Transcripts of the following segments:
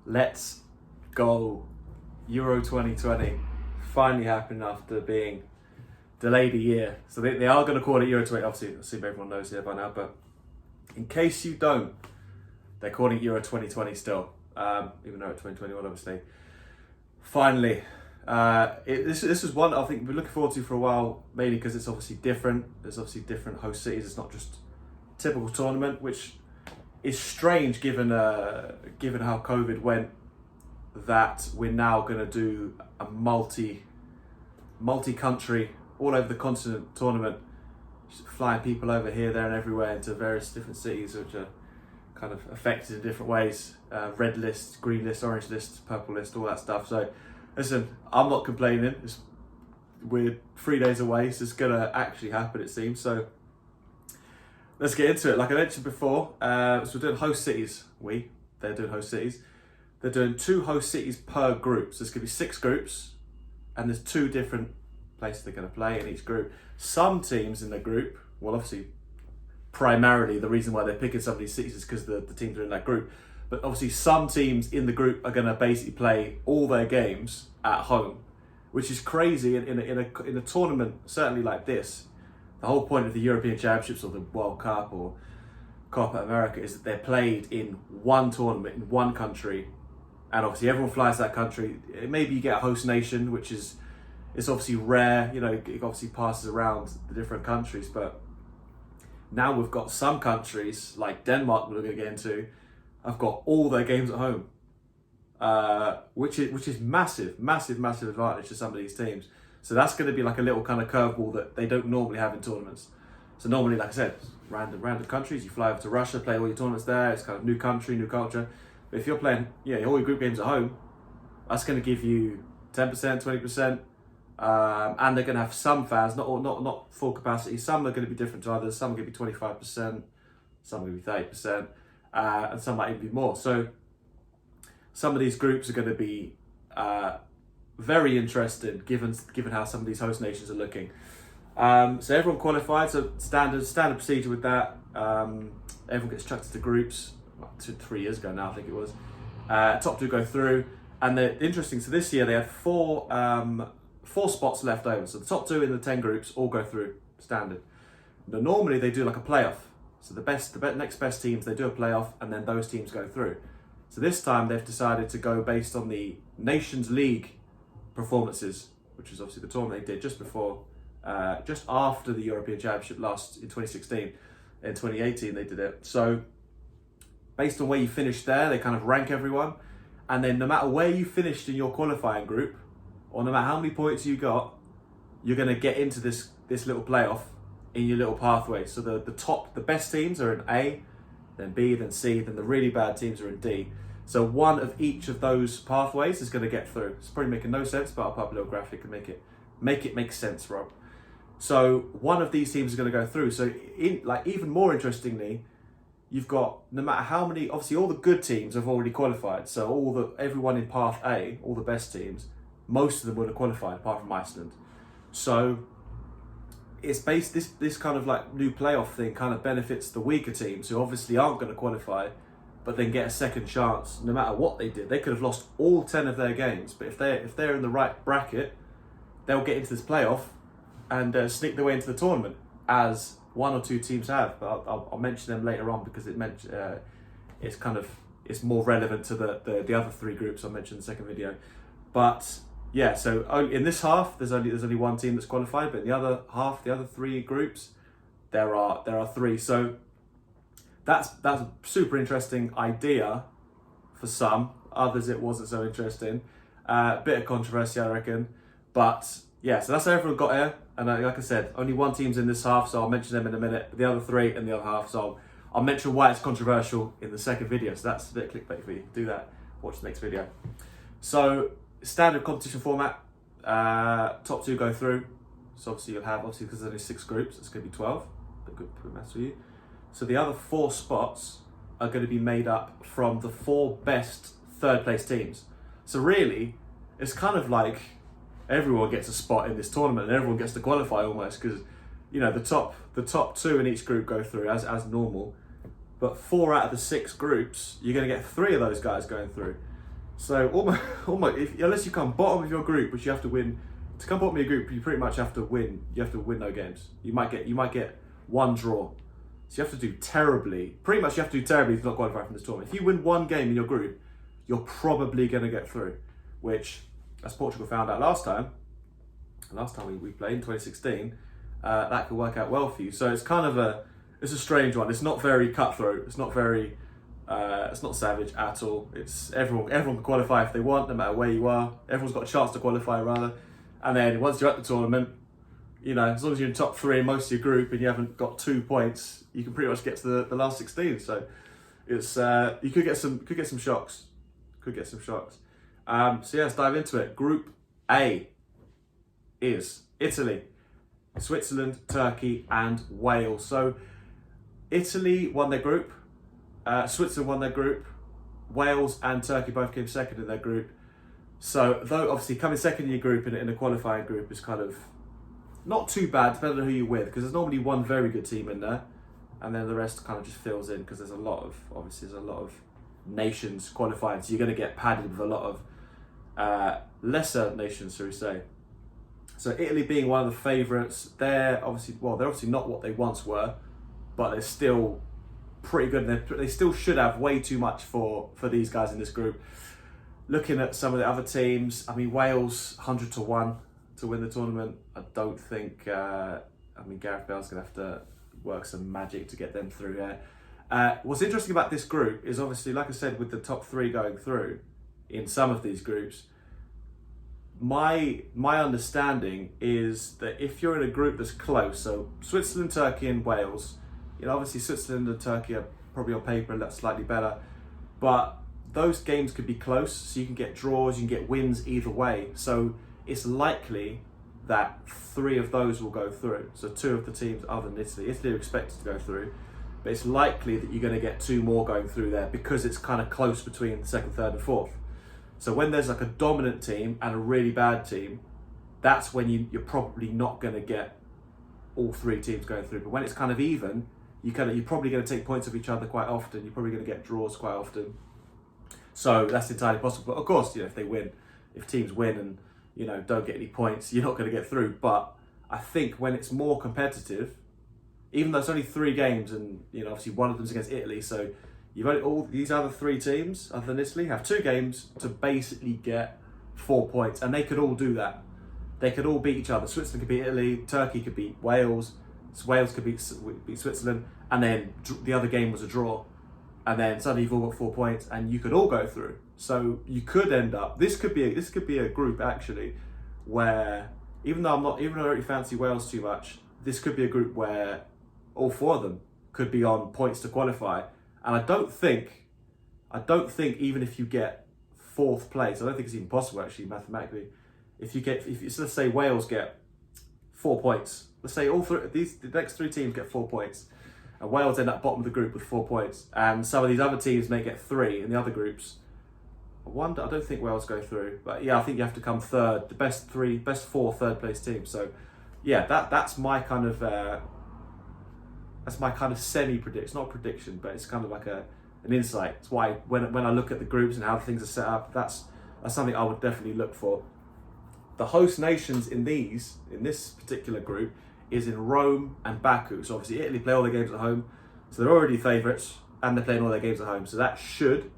Let's go. Euro 2020 finally happened after being delayed a year. So they are going to call it Euro 20. Obviously, I assume everyone knows here by now, but in case you don't, they're calling it Euro 2020 still, even though it's 2021, obviously. Finally, this is one I think we're looking forward to for a while, mainly because it's obviously different. There's obviously different host cities. It's not just a typical tournament, which is strange given how COVID went, that we're now going to do a multi-country, all over the continent tournament, just flying people over here, there and everywhere into various different cities, which are kind of affected in different ways. Red list, green list, orange list, purple list, all that stuff. So listen, I'm not complaining. We're 3 days away, so it's going to actually happen, it seems. So let's get into it. Like I mentioned before, so we're doing host cities. They're doing host cities. They're doing 2 host cities per group. So there's going to be 6 groups, and there's 2 different places they're going to play in each group. Some teams in the group, well, obviously, primarily the reason why they're picking some of these cities is because the teams are in that group. But obviously, some teams in the group are going to basically play all their games at home, which is crazy in a tournament certainly like this. The whole point of the European Championships or the World Cup or Copa America is that they're played in one tournament in one country, and obviously everyone flies to that country. Maybe you get a host nation, which is it's obviously rare. You know, it obviously passes around the different countries, but now we've got some countries like Denmark, we're going to get into, have got all their games at home, which is massive advantage to some of these teams. So that's going to be like a little kind of curveball that they don't normally have in tournaments. So normally, like I said, random countries. You fly over to Russia, play all your tournaments there. It's kind of new country, new culture. But if you're playing, all your group games at home, that's going to give you 10%, 20%, and they're going to have some fans, not full capacity. Some are going to be different to others. Some are going to be 25%, some are going to be 30%, and some might even be more. So some of these groups are going to be very interested, given how some of these host nations are looking. So everyone qualified. So standard procedure with that. Everyone gets chucked into groups. 3 years ago now, I think it was. Top 2 go through, and they're interesting. So this year they had 4 spots left over. So the top 2 in the 10 groups all go through standard. Now normally they do like a playoff. So the next best teams, they do a playoff, and then those teams go through. So this time they've decided to go based on the Nations League performances, which is obviously the tournament they did just after the European Championship last in 2016. In 2018 they did it. So based on where you finished there, they kind of rank everyone, and then no matter where you finished in your qualifying group, or no matter how many points you got, you're going to get into this little playoff in your little pathway. So the best teams are in A, then B, then C, then the really bad teams are in D. So one of each of those pathways is going to get through. It's probably making no sense, but I'll put up a little graphic and make it make sense, Rob. So one of these teams is going to go through. So even more interestingly, you've got, no matter how many, obviously all the good teams have already qualified. So everyone in path A, all the best teams, most of them would have qualified apart from Iceland. So it's based, this kind of like new playoff thing kind of benefits the weaker teams who obviously aren't going to qualify, but then get a second chance no matter what they did. They could have lost all 10 of their games, but if they're in the right bracket, they'll get into this playoff and sneak their way into the tournament, as 1 or 2 teams have. But I'll mention them later on because it's more relevant to the other 3 groups I mentioned in the second video. But yeah, so in this half there's only 1 team that's qualified, but in the other half, the other 3 groups, there are 3. So that's a super interesting idea for some. Others it wasn't so interesting. Bit of controversy, I reckon. But yeah, so that's how everyone got here. And like I said, only 1 team's in this half, so I'll mention them in a minute. But the other 3 in the other half, so I'll mention why it's controversial in the second video. So that's a bit of clickbait for you. Do that. Watch the next video. So standard competition format. Top 2 go through. So obviously you'll have, because there's only 6 groups, it's going to be 12. Good maths for you. So the other 4 spots are going to be made up from the 4 best third place teams. So really, it's kind of like everyone gets a spot in this tournament and everyone gets to qualify almost, because the top 2 in each group go through as normal, but 4 out of the 6 groups, you're going to get 3 of those guys going through. So almost unless you come bottom of your group, which you have to win. To come bottom of your group, you pretty much have to win. You have to win no games. You might get one draw. So you have to do terribly. Pretty much you have to do terribly to not qualify from this tournament. If you win one game in your group, you're probably going to get through. Which, as Portugal found out last time we played in 2016, that could work out well for you. So it's kind of it's a strange one. It's not very cutthroat. It's not very, it's not savage at all. It's everyone can qualify if they want, no matter where you are. Everyone's got a chance to qualify rather. And then once you're at the tournament, as long as you're in top 3 in most of your group and you haven't got 2 points, you can pretty much get to the last 16. So it's you could get some shocks. So yeah, let's dive into it. Group A is Italy, Switzerland, Turkey, and Wales. So Italy won their group, Switzerland won their group, Wales and Turkey both came second in their group. So though obviously coming second in your group in a qualifying group is kind of not too bad, depending on who you're with, because there's normally one very good team in there, and then the rest kind of just fills in because there's a lot of nations qualifying, so you're going to get padded with a lot of lesser nations, shall we say. So Italy being one of the favourites, they're obviously not what they once were, but they're still pretty good. They still should have way too much for these guys in this group. Looking at some of the other teams, I mean, Wales 100-1 to win the tournament. I don't think, Gareth Bale's going to have to work some magic to get them through here. What's interesting about this group is obviously, like I said, with the top 3 going through in some of these groups, my understanding is that if you're in a group that's close, so Switzerland, Turkey and Wales, obviously Switzerland and Turkey are probably on paper that's slightly better, but those games could be close, so you can get draws, you can get wins either way. So it's likely that 3 of those will go through. So 2 of the teams other than Italy are expected to go through, but it's likely that you're going to get 2 more going through there because it's kind of close between the 2nd, 3rd and 4th. So when there's like a dominant team and a really bad team, that's when you're probably not going to get all 3 teams going through. But when it's kind of even, you're probably going to take points of each other quite often. You're probably going to get draws quite often. So that's entirely possible. But of course, if teams win and don't get any points, you're not going to get through. But I think when it's more competitive, even though it's only 3 games, and obviously one of them's against Italy, so you've only all these other 3 teams other than Italy have 2 games to basically get 4 points, and they could all do that. They could all beat each other. Switzerland could beat Italy, Turkey could beat Wales, Wales could beat Switzerland, and then the other game was a draw. And then suddenly you've all got 4 points, and you could all go through. So you could end up. This could be a group actually, where even though I don't really fancy Wales too much, this could be a group where all 4 of them could be on points to qualify. And I don't think even if you get 4th place, I don't think it's even possible actually mathematically. So let's say Wales get 4 points. Let's say the next 3 teams get 4 points. And Wales end up bottom of the group with 4 points, and some of these other teams may get 3 in the other groups. I don't think Wales go through, but yeah, I think you have to come 3rd, the best 4 3rd place teams. So yeah, that's my kind of semi prediction. It's not a prediction, but it's kind of like an insight. It's why when I look at the groups and how things are set up, that's something I would definitely look for. The host nations in this particular group is in Rome and Baku. So obviously Italy play all their games at home, so they're already favourites and they're playing all their games at home. So that should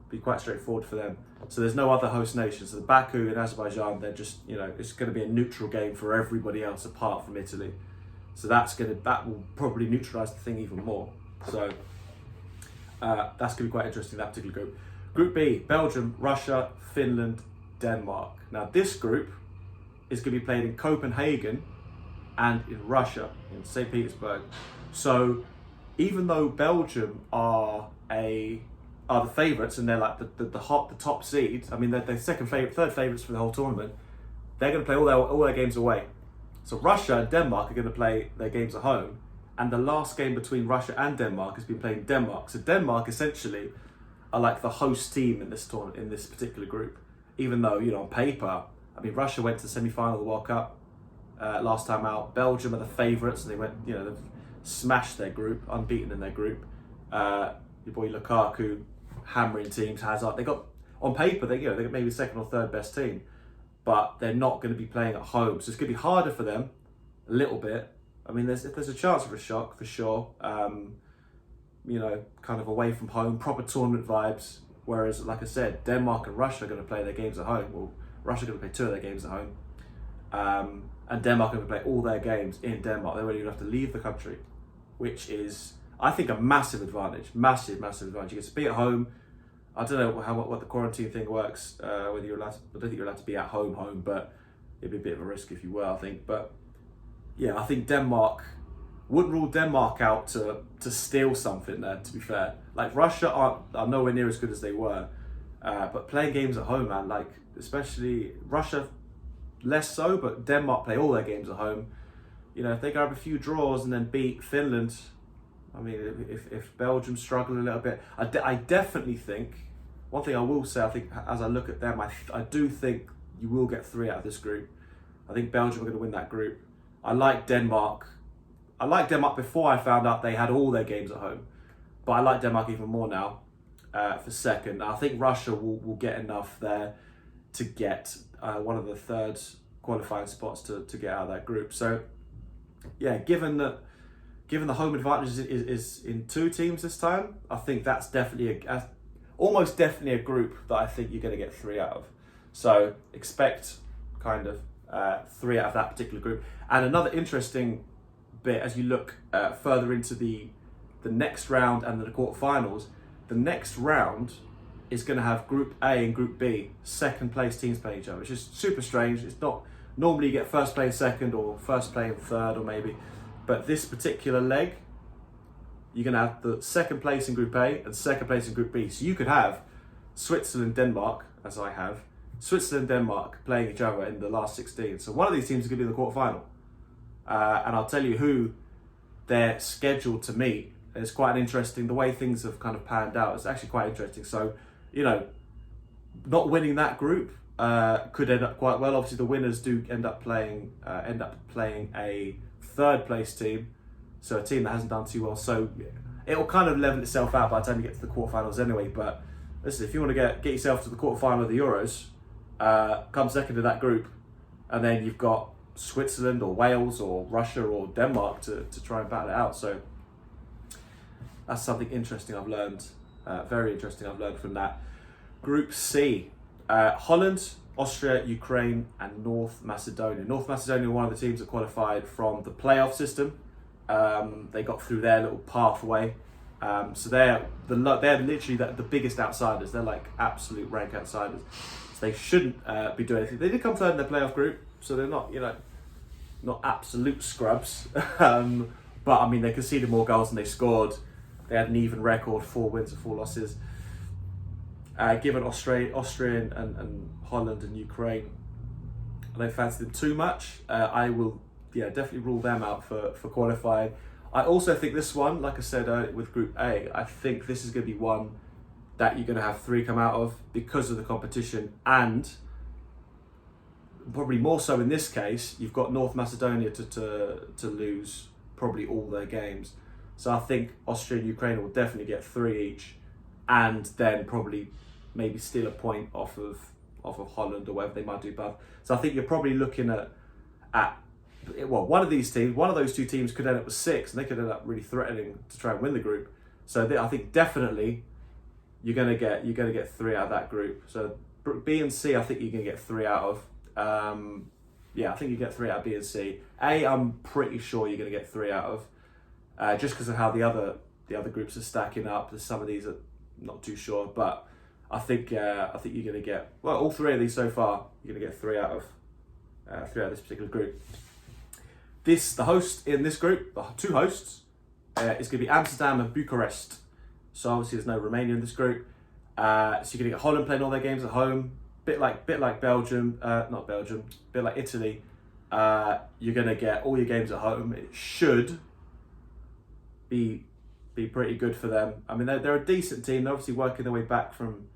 be quite straightforward for them. So there's no other host nations. So Baku and Azerbaijan, they're just, it's going to be a neutral game for everybody else apart from Italy. So that will probably neutralise the thing even more. So that's going to be quite interesting, that particular group. Group B, Belgium, Russia, Finland, Denmark. Now this group is going to be played in Copenhagen and in Russia, in St. Petersburg. So even though Belgium are the favourites and they're like the top seed, I mean they're third favourites for the whole tournament, they're going to play all their games away. So Russia and Denmark are going to play their games at home, and the last game between Russia and Denmark has been played in Denmark. So Denmark essentially are like the host team in this tournament, in this particular group. Even though on paper, I mean Russia went to the semi-final of the World Cup last time out. Belgium are the favourites, and they went, they've smashed their group, unbeaten in their group. Your boy Lukaku hammering teams. Hazard, on paper, they're maybe the second or third best team, but they're not going to be playing at home. So it's going to be harder for them a little bit. I mean, there's a chance of a shock for sure. Kind of away from home, proper tournament vibes. Whereas, like I said, Denmark and Russia are going to play their games at home. Well, Russia are going to play 2 of their games at home. And Denmark are going to play all their games in Denmark. They won't even have to leave the country, which is, I think, a massive advantage. Massive advantage. You get to be at home. I don't know what the quarantine thing works, whether you're allowed to, I don't think you're allowed to be at home, but it'd be a bit of a risk if you were, I think. But yeah, I think Denmark, wouldn't rule Denmark out to steal something there, to be fair. Like, Russia are nowhere near as good as they were, but playing games at home, man, like, especially Russia, less so, but Denmark play all their games at home. If they grab a few draws and then beat Finland, I mean, if Belgium struggle a little bit, I definitely think, one thing I will say, I think as I look at them, I do think you will get 3 out of this group. I think Belgium are going to win that group. I like Denmark before I found out they had all their games at home, but I like Denmark even more now for second. I think Russia will get enough there to get one of the third qualifying spots to get out of that group. So yeah, given the home advantage is in 2 teams this time, I think that's definitely almost definitely a group that I think you're going to get 3 out of. So expect kind of 3 out of that particular group. And another interesting bit, as you look further into the next round and the quarterfinals, the next round is going to have Group A and Group B, second place teams playing each other, which is super strange. It's not normally you get first playing second or first playing third or maybe, but this particular leg, you're going to have the second place in Group A and second place in Group B. So you could have Switzerland, Denmark, as I have, Switzerland, Denmark playing each other in the last 16. So one of these teams is going to be in the quarterfinal. And I'll tell you who they're scheduled to meet. It's quite an interesting, the way things have kind of panned out, it's actually quite interesting. So, not winning that group could end up quite well. Obviously, the winners do end up playing a third place team, so a team that hasn't done too well. So it'll kind of level itself out by the time you get to the quarterfinals anyway. But listen, if you want to get yourself to the quarterfinal of the Euros, come second in that group, and then you've got Switzerland or Wales or Russia or Denmark to try and battle it out. So that's something interesting I've learned, very interesting I've learned from that. Group C, Holland, Austria, Ukraine and North Macedonia. North Macedonia are one of the teams that qualified from the playoff system. They got through their little pathway. So they're literally the biggest outsiders. They're like absolute rank outsiders. So they shouldn't be doing anything. They did come third in their playoff group, so they're not, not absolute scrubs. But I mean, they conceded more goals than they scored. They had an even record, 4 wins and 4 losses. Given Austrian and Holland and Ukraine, I don't fancy them too much. I will, definitely rule them out for qualifying. I also think this one, like I said with Group A, I think this is going to be one that you're going to have 3 come out of because of the competition, and probably more so in this case, you've got North Macedonia to lose probably all their games. So I think Austria and Ukraine will definitely get 3 each, and then probably maybe steal a point off of Holland or whatever they might do. But so I think you're probably looking at one of these teams, one of those 2 teams could end up with 6, and they could end up really threatening to try and win the group. So I think definitely you're gonna get 3 out of that group. So B and C, I think you're gonna get 3 out of. I think you get 3 out of B and C. A, I'm pretty sure you're gonna get 3 out of, just because of how the other groups are stacking up. There's some of these that I'm not too sure, but I think you're gonna get all 3 of these so far. You're gonna get 3 out of this particular group. The host in this group, the 2 hosts, is gonna be Amsterdam and Bucharest. So obviously there's no Romania in this group. So you're gonna get Holland playing all their games at home. Bit like Belgium, not Belgium, bit like Italy. You're gonna get all your games at home. It should be pretty good for them. I mean, they're a decent team. They're obviously working their way back from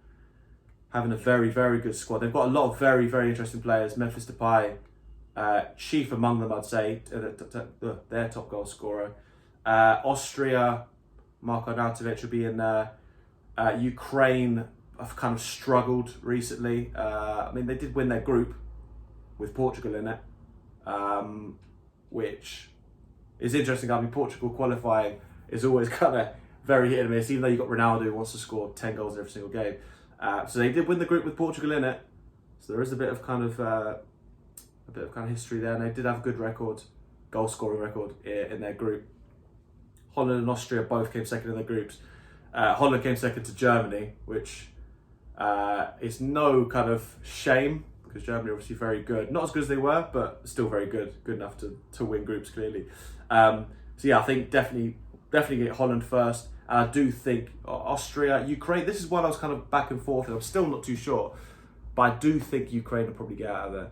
having a very, very good squad. They've got a lot of very, very interesting players. Memphis Depay, chief among them, I'd say, their top goal scorer. Austria, Marko Arnautovic will be in there. Ukraine, have kind of struggled recently. I mean, they did win their group with Portugal in it, which is interesting. I mean, Portugal qualifying is always kind of very hit and miss, even though you've got Ronaldo who wants to score 10 goals in every single game. So they did win the group with Portugal in it. So there is a bit of kind of history there, and they did have a good record, goal scoring record in their group. Holland and Austria both came second in their groups. Holland came second to Germany, which is no kind of shame, because Germany are obviously very good. Not as good as they were, but still very good. Good enough to win groups, clearly. So yeah, I think definitely get Holland first. And I do think Austria, Ukraine, this is one I was kind of back and forth, and I'm still not too sure. But I do think Ukraine will probably get out of there.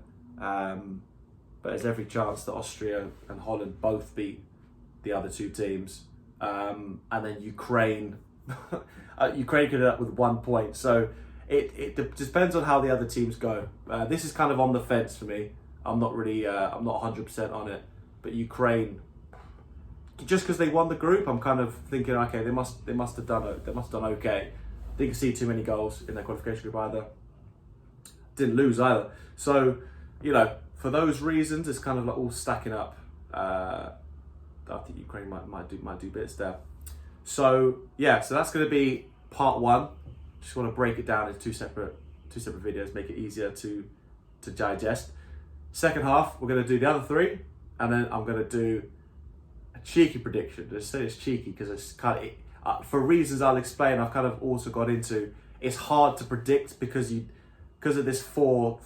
But there's every chance that Austria and Holland both beat the other two teams. And then Ukraine could end up with 1 point. So it depends on how the other teams go. This is kind of on the fence for me. I'm not 100% on it. But Ukraine, just because they won the group, I'm kind of thinking, okay, they must have done okay. Didn't see too many goals in their qualification group either. Didn't lose either. So, for those reasons, it's kind of like all stacking up. I think Ukraine might do bits there. So yeah, so that's going to be part one. Just want to break it down into two separate videos, make it easier to digest. Second half, we're going to do the other three, and then I'm going to do a cheeky prediction. Just say it's cheeky because it's kind of, for reasons I'll explain, I've kind of also got into, it's hard to predict because of this four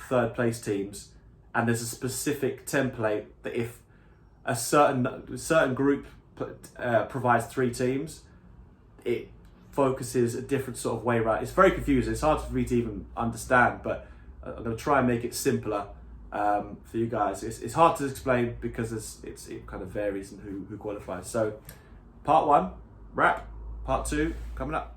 third place teams, and there's a specific template that if a certain group provides 3 teams, it focuses a different sort of way around. It's very confusing. It's hard for me to even understand, but I'm going to try and make it simpler for you guys. It's hard to explain because it kind of varies in who qualifies. So part 1, wrap. Part 2 coming up.